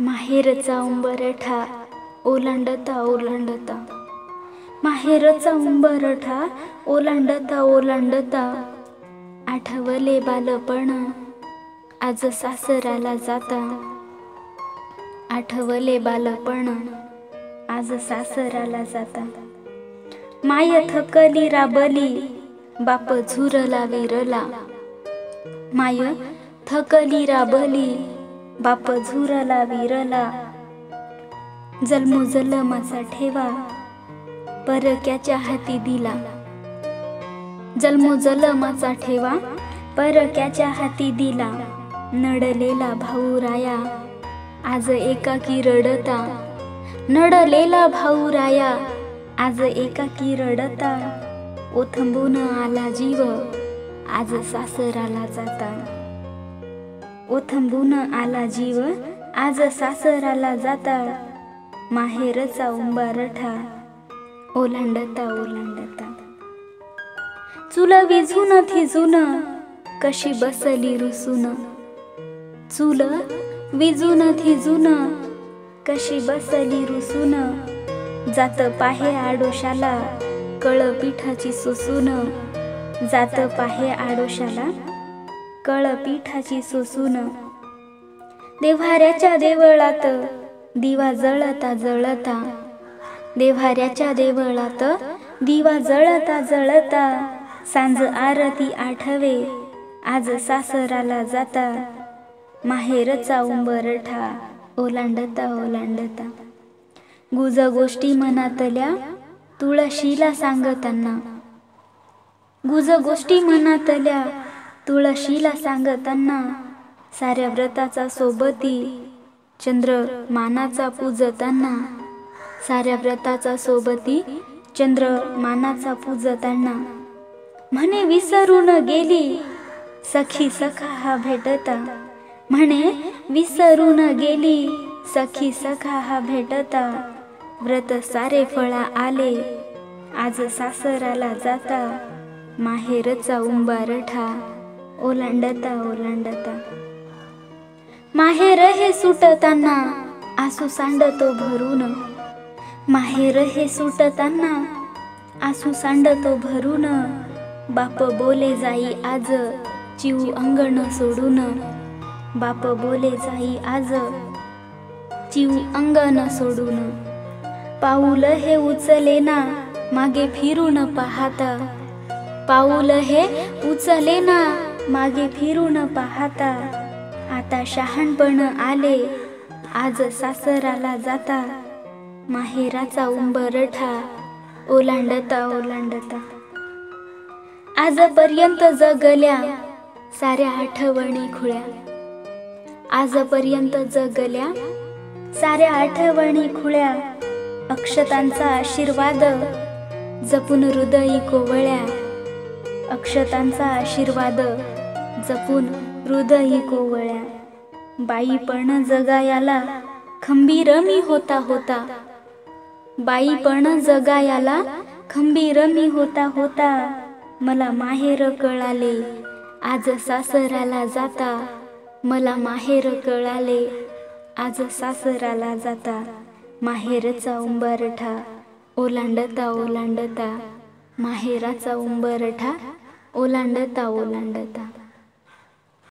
माहेरचा उंबरठा ओलांडता ओलांडता, माहेरचा उंबरठा ओलांडता ओलांडता, आठवले बालपण आज सासराला जाता, आठवले बालपण आज सासराला जाता। माय थकली राबली बाप झुरला विरला, माय थकली राबली बाप झुरला विरला, जन्मोजन्माचा ठेवा परक्याच्या हाती दिला, जन्मोजन्माचा ठेवा परक्याच्या हाती दिला। नडलेला भाऊ राया आज एकाकी रडता, नडलेला भाऊ राया आज एकाकी रडता, ओथंबून आला जीव आज सासराला जाता, ओथंबून आला जीव आज सासराला जाता। माहेरचा उंबरठा ओलांडता ओलांडता, चूल विझून थिजून कशी बसली रुसून, चूल विझून थिजून कशी बसली रुसून, जात पाहे आडोशाला कळ पिठाची सोसून, जात पाहे आडोशाला कळ पिठाची सोसून। देव्हाऱ्याच्या देवळात दिवा जळता जळता, देव्हाऱ्याच्या देवळात दिवा जळता जळता, सांज आरती आठवे आज सासराला जाता। माहेरचा उंबरठा ओलांडता ओलांडता, गुज गोष्टी मनातल्या तुळशीला सांगताना, गुज गोष्टी मनातल्या तुळशीला सांगताना, साऱ्या व्रताचा सोबती चंद्र मानाचा पूजताना, साऱ्या व्रताचा सोबती चंद्र मानाचा पूजताना। म्हणे विसरून गेली सखी सखा हा भेटता, म्हणे विसरून गेली सखी सखा हा भेटता, व्रत सारे फळा आले आज सासराला जाता। माहेरचा उंबरठा ओलांडता ओलांडता, माहेर हे सुटताना आसू सांडतो भरून, माहेर हे सुटताना आसू सांडतो भरून, बाप बोले जाई आज चिऊ अंगण सोडून, बाप बोले जाई आज चिऊ अंगण सोडून। पाऊल हे उचलेना मागे फिरून पाहता, पाऊल हे उचलेना मागे फिरून पाहता, आता शहाणपण आले आज सासराला जाता। माहेराचा उंबरठा ओलांडता ओलांडता, आजपर्यंत जगल्या साऱ्या आठवणी खुळ्या, आजपर्यंत जगल्या साऱ्या आठवणी खुळ्या, अक्षतांचा आशीर्वाद जपून हृदयी कोवळ्या, अक्षतांचा आशीर्वाद जपून हृदयी कोवळ्या। बाईपण जगायाला खंबीर मी होता होता, बाईपण जगायाला खंबीर मी होता होता, मला माहेर कळाले आज सासराला जाता, मला माहेर कळाले आज सासराला जाता। माहेरचा उंबरठा ओलांडता ओलांडता, माहेराचा उंबरठा ओलांडता ओलांडता।